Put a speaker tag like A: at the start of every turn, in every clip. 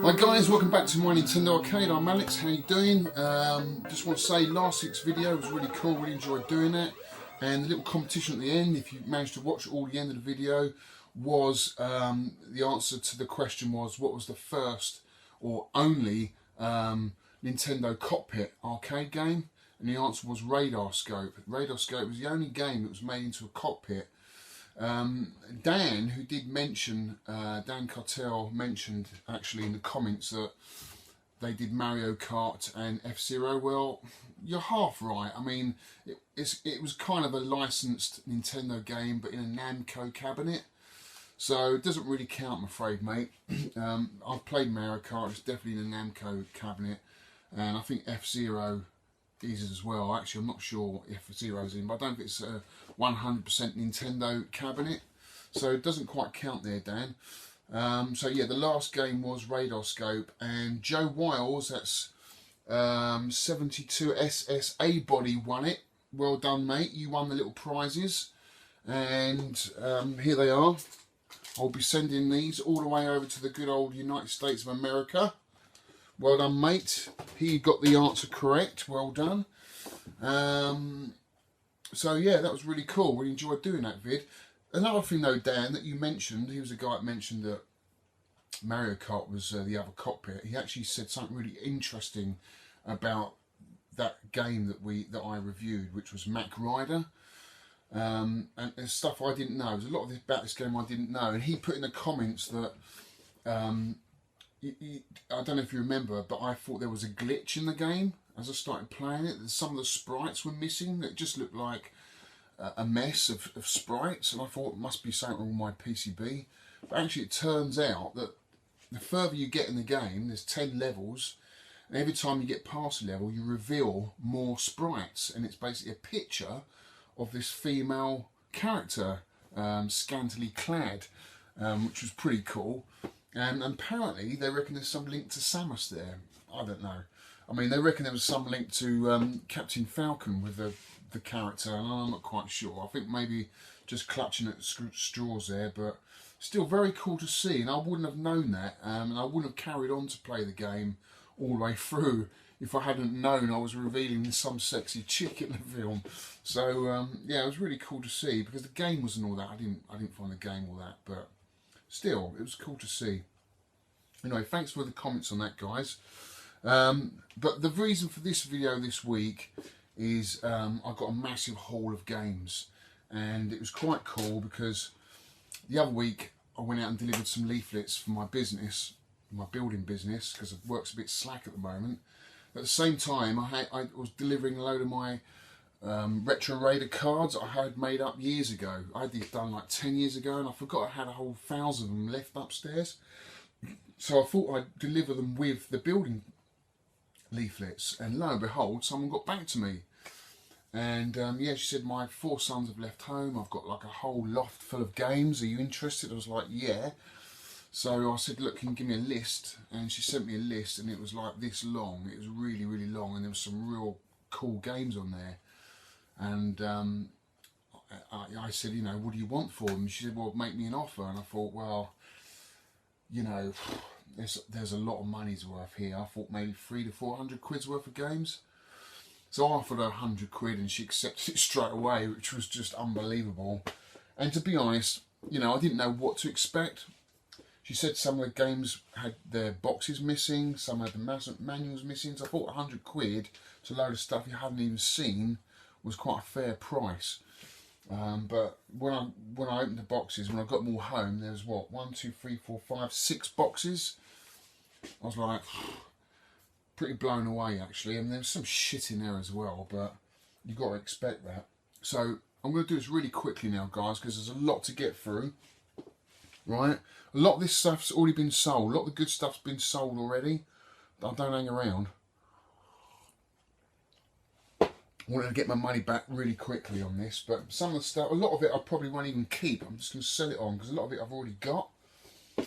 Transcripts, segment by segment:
A: Hi guys, welcome back to my Nintendo Arcade. I'm Alex, how you doing? Just want to say last week's video was really cool, really enjoyed doing it. And the little competition at the end, if you managed to watch all the end of the video, was the answer to the question was, what was the first or only Nintendo cockpit arcade game? And the answer was Radarscope. Radarscope was the only game that was made into a cockpit. Dan, who did mention, Dan Cartel mentioned actually in the comments that they did Mario Kart and F-Zero. Well, you're half right. I mean, it was kind of a licensed Nintendo game, but in a Namco cabinet. So it doesn't really count, I'm afraid, mate. I've played Mario Kart, it's definitely in a Namco cabinet. And I think F-Zero is as well. Actually, I'm not sure if F-Zero's in, but I don't think it's a 100% Nintendo cabinet. So it doesn't quite count there, Dan. So yeah, the last game was Radarscope, and Joe Wiles, that's 72 SSA Body, won it. Well done, mate. You won the little prizes. And here they are. I'll be sending these all the way over to the good old United States of America. Well done, mate. He got the answer correct. Well done. So yeah, that was really cool. Really enjoyed doing that vid. Another thing though, Dan, that you mentioned, he was the guy that mentioned that Mario Kart was the other cockpit. He actually said something really interesting about that game that I reviewed, which was Mac Rider. And there's stuff I didn't know. There's a lot of about this game I didn't know. And he put in the comments that I don't know if you remember, but I thought there was a glitch in the game as I started playing it. Some of the sprites were missing. It just looked like a mess of sprites, and I thought it must be something wrong with my PCB. But actually it turns out that the further you get in the game, there's 10 levels, and every time you get past a level you reveal more sprites, and it's basically a picture of this female character scantily clad, which was pretty cool. And apparently they reckon there's some link to Samus there. I don't know. I mean, they reckon there was some link to Captain Falcon with the character, and I'm not quite sure. I think maybe just clutching at straws there, but still very cool to see. And I wouldn't have known that, and I wouldn't have carried on to play the game all the way through if I hadn't known I was revealing some sexy chick in the film. So yeah, it was really cool to see, because the game wasn't all that. I didn't find the game all that, but still, it was cool to see. Anyway, thanks for the comments on that, guys. But the reason for this video this week is I got a massive haul of games, and it was quite cool because the other week I went out and delivered some leaflets for my business, my building business, because it works a bit slack at the moment. At the same time, I was delivering a load of my Retro Raider cards I had made up years ago. I had these done like 10 years ago, and I forgot I had a whole 1,000 of them left upstairs. So I thought I'd deliver them with the building leaflets, and lo and behold, someone got back to me. And yeah, she said, my 4 sons have left home, I've got like a whole loft full of games, are you interested? I was like, yeah. So I said, look, can you give me a list? And she sent me a list, and it was like this long. It was really, really long, and there was some real cool games on there. And I said, you know, what do you want for them? She said, well, make me an offer. And I thought, well, you know, there's a lot of money's worth here. I thought maybe 300 to 400 quid's worth of games. So I offered her 100 quid, and she accepted it straight away, which was just unbelievable. And to be honest, you know, I didn't know what to expect. She said some of the games had their boxes missing, some had the manuals missing. So I thought 100 quid to a load of stuff you hadn't even seen was quite a fair price. But when I opened the boxes, when I got them all home, there was what, 1, 2, 3, 4, 5, 6 boxes. I was like, pretty blown away actually, and there was some shit in there as well, but you got to expect that. So I'm going to do this really quickly now, guys, because there's a lot to get through. Right, a lot of this stuff's already been sold. A lot of the good stuff's been sold already. I don't hang around. I wanted to get my money back really quickly on this, but some of the stuff, a lot of it I probably won't even keep. I'm just going to sell it on because a lot of it I've already got.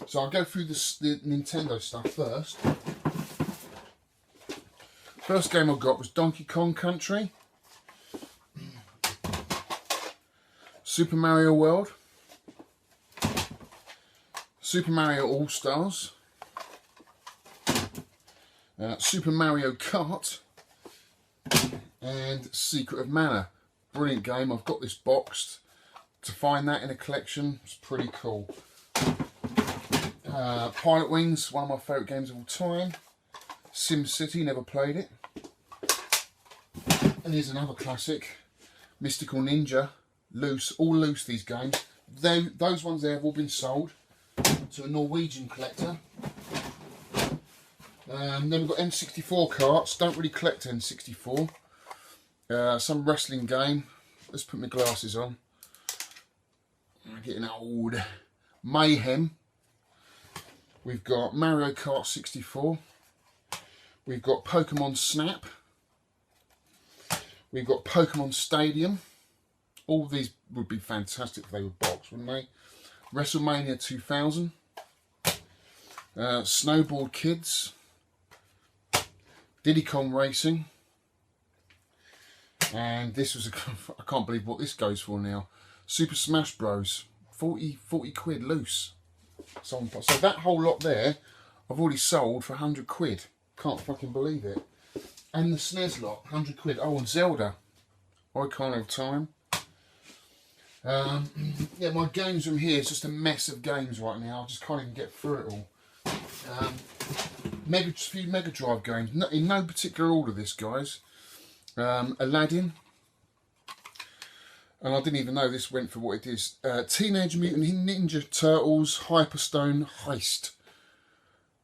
A: So I'll go through the Nintendo stuff first. First game I got was Donkey Kong Country, Super Mario World, Super Mario All-Stars, Super Mario Kart and Secret of Mana. Brilliant game. I've got this boxed. To find that in a collection, it's pretty cool. Pilot Wings, one of my favourite games of all time. Sim City, never played it. And here's another classic, Mystical Ninja. Loose, all loose, these games. Those ones there have all been sold to a Norwegian collector. Then we've got N64 carts. Don't really collect N64. Some wrestling game. Let's put my glasses on. I'm getting old. Mayhem. We've got Mario Kart 64. We've got Pokemon Snap. We've got Pokemon Stadium. All these would be fantastic if they were boxed, wouldn't they? WrestleMania 2000. Snowboard Kids. Diddy Kong Racing. And this was I can't believe what this goes for now. Super Smash Bros. 40 quid loose. So that whole lot there, I've already sold for 100 quid. Can't fucking believe it. And the SNES lot, 100 quid. Oh, and Zelda. Ocarina of Time. Yeah, my games room here is just a mess of games right now. I just can't even get through it all. Few Mega Drive games, in no particular order this, guys. Aladdin. And I didn't even know this went for what it is. Teenage Mutant Ninja Turtles Hyperstone Heist.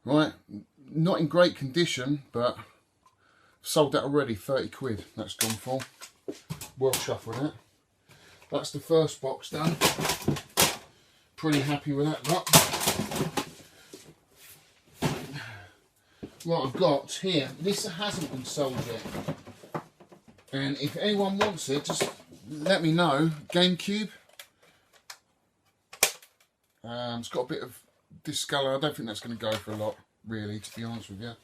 A: Right, not in great condition, but sold that already, 30 quid. That's gone for. Well chuffed with that. That's the first box done. Pretty happy with that lot. What I've got here, this hasn't been sold yet. And if anyone wants it, just let me know. GameCube. It's got a bit of discolour. I don't think that's going to go for a lot, really, to be honest with you.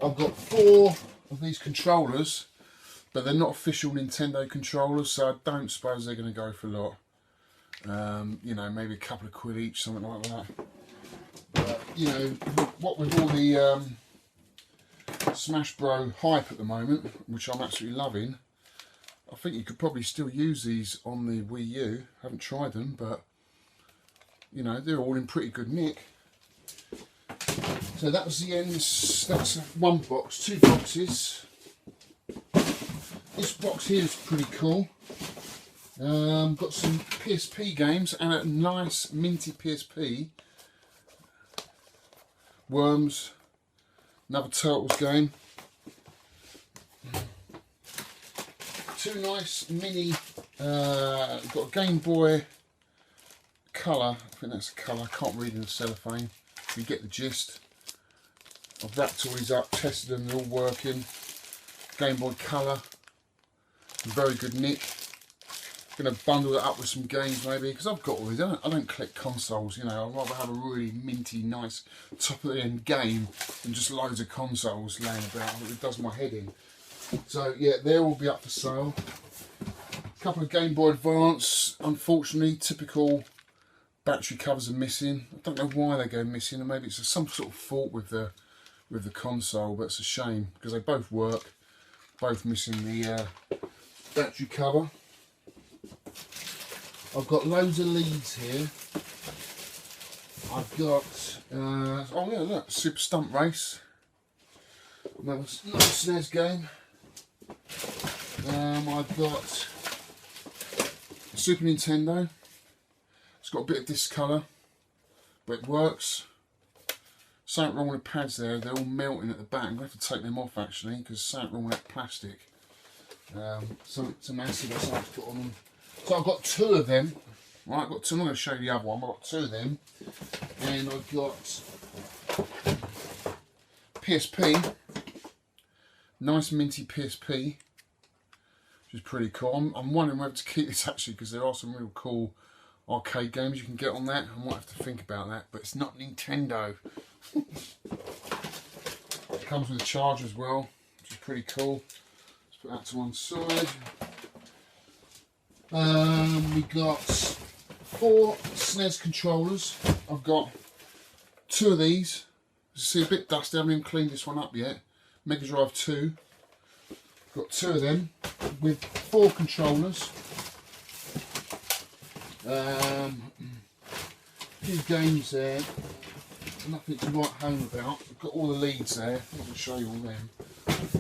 A: I've got 4 of these controllers, but they're not official Nintendo controllers, so I don't suppose they're going to go for a lot. You know, maybe a couple of quid each, something like that. But, you know, what with all the Smash Bro hype at the moment, which I'm absolutely loving, I think you could probably still use these on the Wii U. Haven't tried them, but you know, they're all in pretty good nick. So that was the end. That's one box, 2 boxes. This box here is pretty cool. Got some PSP games and a nice minty PSP. Worms, another Turtles game. 2 nice mini, got a Game Boy Colour, I think that's a colour, I can't read in the cellophane, you get the gist. I've wrapped all these up, tested them, they're all working. Game Boy Colour, very good nick. Going to bundle that up with some games maybe, because I've got all these, I don't collect consoles, you know, I'd rather have a really minty, nice, top of the end game than just loads of consoles laying about. It does my head in. So yeah, they'll all be up for sale. A couple of Game Boy Advance, unfortunately, typical battery covers are missing. I don't know why they go missing, or maybe it's some sort of fault with the console, but it's a shame because they both work. Both missing the battery cover. I've got loads of leads here. I've got oh yeah, look, Super Stunt Race. Another SNES game. I've got Super Nintendo. It's got a bit of discolour, but it works. Something wrong with the pads there, they're all melting at the back. I'm going to have to take them off actually, because something wrong with that plastic. Some acid or something to put on them. So I've got 2 of them. Right, I've got 2, I'm going to show you the other one. I've got 2 of them. And I've got PSP. Nice minty PSP, which is pretty cool. I'm wondering whether to keep this actually, because there are some real cool arcade games you can get on that. I might have to think about that, but it's not Nintendo. It comes with a charger as well, which is pretty cool. Let's put that to one side. We got 4 SNES controllers. I've got 2 of these. You see, a bit dusty. I haven't even cleaned this one up yet. Mega Drive 2. Got 2 of them with 4 controllers. A few games there. Nothing to write home about. I've got all the leads there. I'm going to show you all them.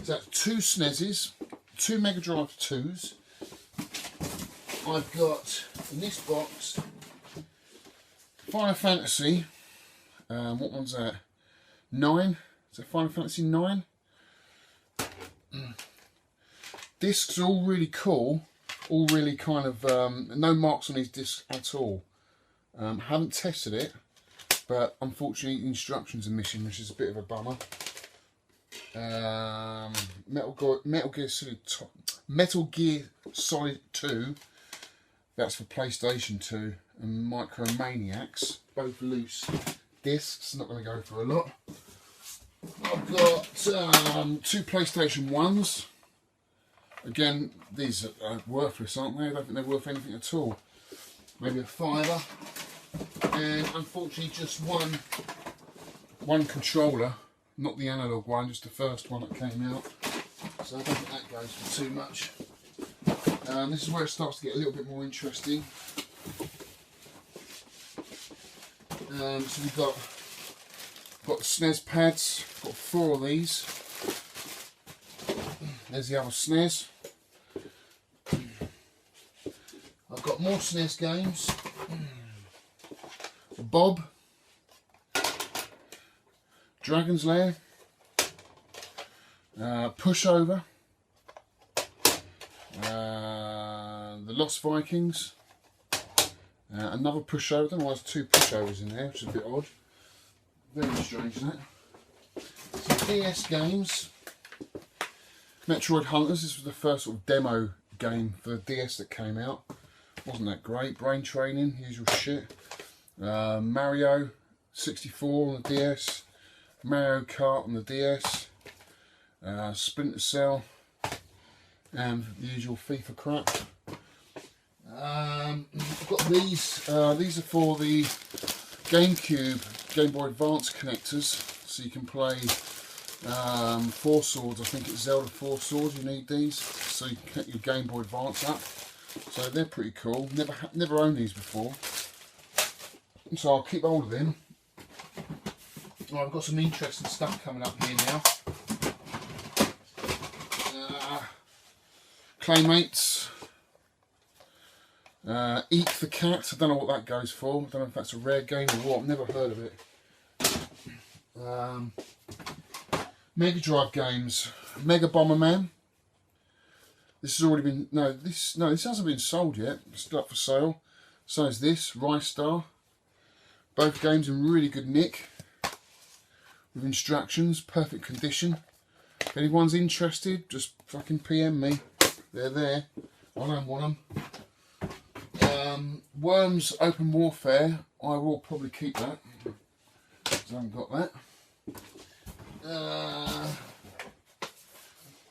A: So that's 2 SNESes, 2 Mega Drive 2s. I've got in this box Final Fantasy. What one's that? 9. Is that Final Fantasy 9? Discs are all really cool. All really kind of no marks on these discs at all. Haven't tested it, but unfortunately the instructions are missing, which is a bit of a bummer. Metal Gear Solid 2. That's for PlayStation 2, and Micromaniacs, both loose discs. Not going to go for a lot. I've got 2 PlayStation 1s. Again, these are worthless, aren't they? I don't think they're worth anything at all. Maybe a £5. And unfortunately just one controller, not the analog one, just the first one that came out. So I don't think that goes for too much. This is where it starts to get a little bit more interesting. So we've got the SNES pads, got 4 of these. There's the other SNES. I've got more SNES games. Bob, Dragon's Lair, Pushover, The Lost Vikings, another Pushover. I don't know why there's 2 Pushovers in there, which is a bit odd. Very strange, isn't it? Some DS games. Metroid Hunters. This was the first sort of demo game for the DS that came out. Wasn't that great? Brain Training, usual shit. Mario 64 on the DS. Mario Kart on the DS. Splinter Cell. And the usual FIFA crap. I've got these. These are for the GameCube, Game Boy Advance connectors. So you can play 4 Swords. I think it's Zelda 4 Swords. You need these so you can get your Game Boy Advance up. So they're pretty cool. Never owned these before, so I'll keep hold of them. Oh, I've got some interesting stuff coming up here now. Claymates. Eat the Cat. I don't know what that goes for. I don't know if that's a rare game or what. I've never heard of it. Mega Drive games. Mega Bomberman. This has already been this hasn't been sold yet. It's still up for sale. So is this Rise Star. Both games in really good nick, with instructions, perfect condition. If anyone's interested, just fucking PM me. They're there. I don't want them. Worms Open Warfare. I will probably keep that, because I haven't got that.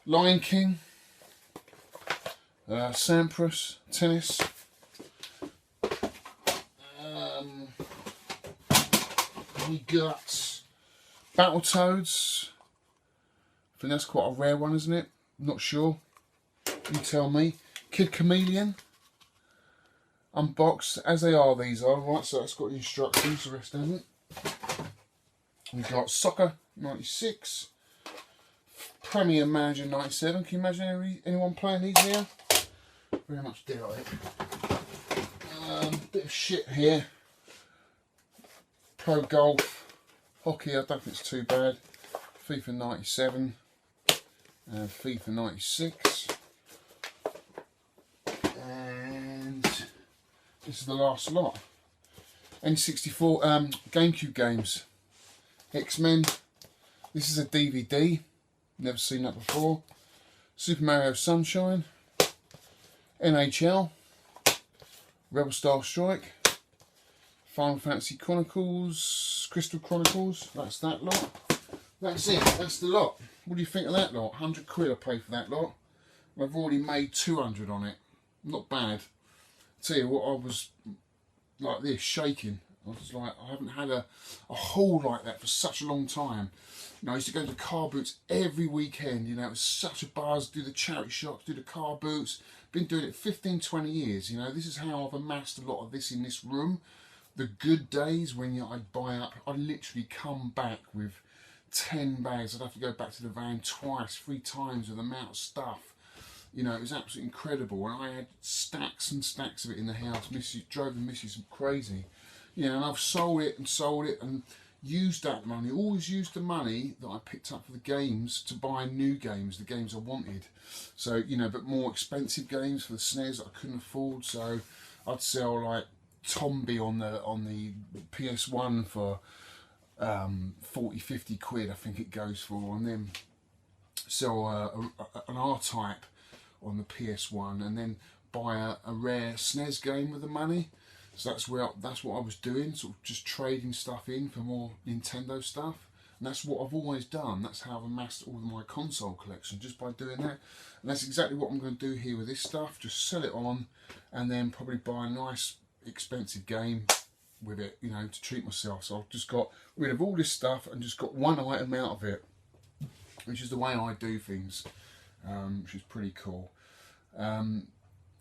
A: Lion King. Sampras, Tennis. We got Battletoads. I think that's quite a rare one, isn't it? Not sure. You tell me. Kid Chameleon. Unboxed, as they are, these are. Right, so that's got the instructions, the rest haven't. We've got Soccer 96. Premier Manager 97. Can you imagine anyone playing these here? Very much doubt it. Bit of shit here. Pro Golf. Hockey, I don't think it's too bad. FIFA 97. And FIFA 96. And this is the last lot. N64 GameCube games. X-Men. This is a DVD. Never seen that before. Super Mario Sunshine. NHL. Rebel Star Strike. Final Fantasy Chronicles. Crystal Chronicles. That's that lot. That's it. That's the lot. What do you think of that lot? 100 quid I paid for that lot. I've already made 200 on it. Not bad. Tell you what, I was like this, shaking. I was like, I haven't had a haul like that for such a long time. You know, I used to go to car boots every weekend. You know, it was such a buzz. Do the charity shops, do the car boots. Been doing it 15, 20 years. You know, this is how I've amassed a lot of this in this room. The good days when I'd buy up, I'd literally come back with 10 bags. I'd have to go back to the van twice, 3 times with the amount of stuff. You know, it was absolutely incredible. And I had stacks and stacks of it in the house. Drove the missus crazy. You know, and I've sold it and used that money, always used the money that I picked up for the games to buy new games, the games I wanted. So, you know, but more expensive games for the SNES that I couldn't afford. So I'd sell like Tombi on the PS1 for 40, 50 quid, I think it goes for, and then sell an R-Type on the PS1, and then buy a rare SNES game with the money. So that's what I was doing, sort of just trading stuff in for more Nintendo stuff. And that's what I've always done. That's how I've amassed all of my console collection, just by doing that. And that's exactly what I'm going to do here with this stuff. Just sell it on, and then probably buy a nice expensive game with it, you know, to treat myself. So I've just got rid of all this stuff and just got one item out of it, which is the way I do things, which is pretty cool.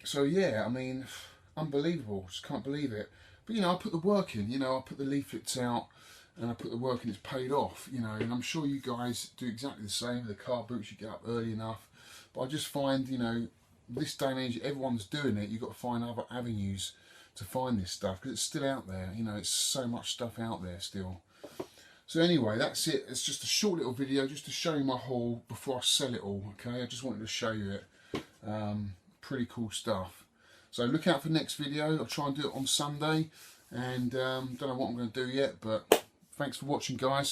A: So yeah, I mean, unbelievable, just can't believe it. But you know, I put the work in, you know, I put the leaflets out and I put the work in, it's paid off, you know, and I'm sure you guys do exactly the same with the car boots. You get up early enough, but I just find, you know, this day and age, everyone's doing it. You've got to find other avenues to find this stuff, because it's still out there, you know, it's so much stuff out there still. So anyway, that's it. It's just a short little video just to show you my haul before I sell it all, okay? I just wanted to show you it. Pretty cool stuff. So look out for the next video. I'll try and do it on Sunday, and don't know what I'm going to do yet, but thanks for watching, guys.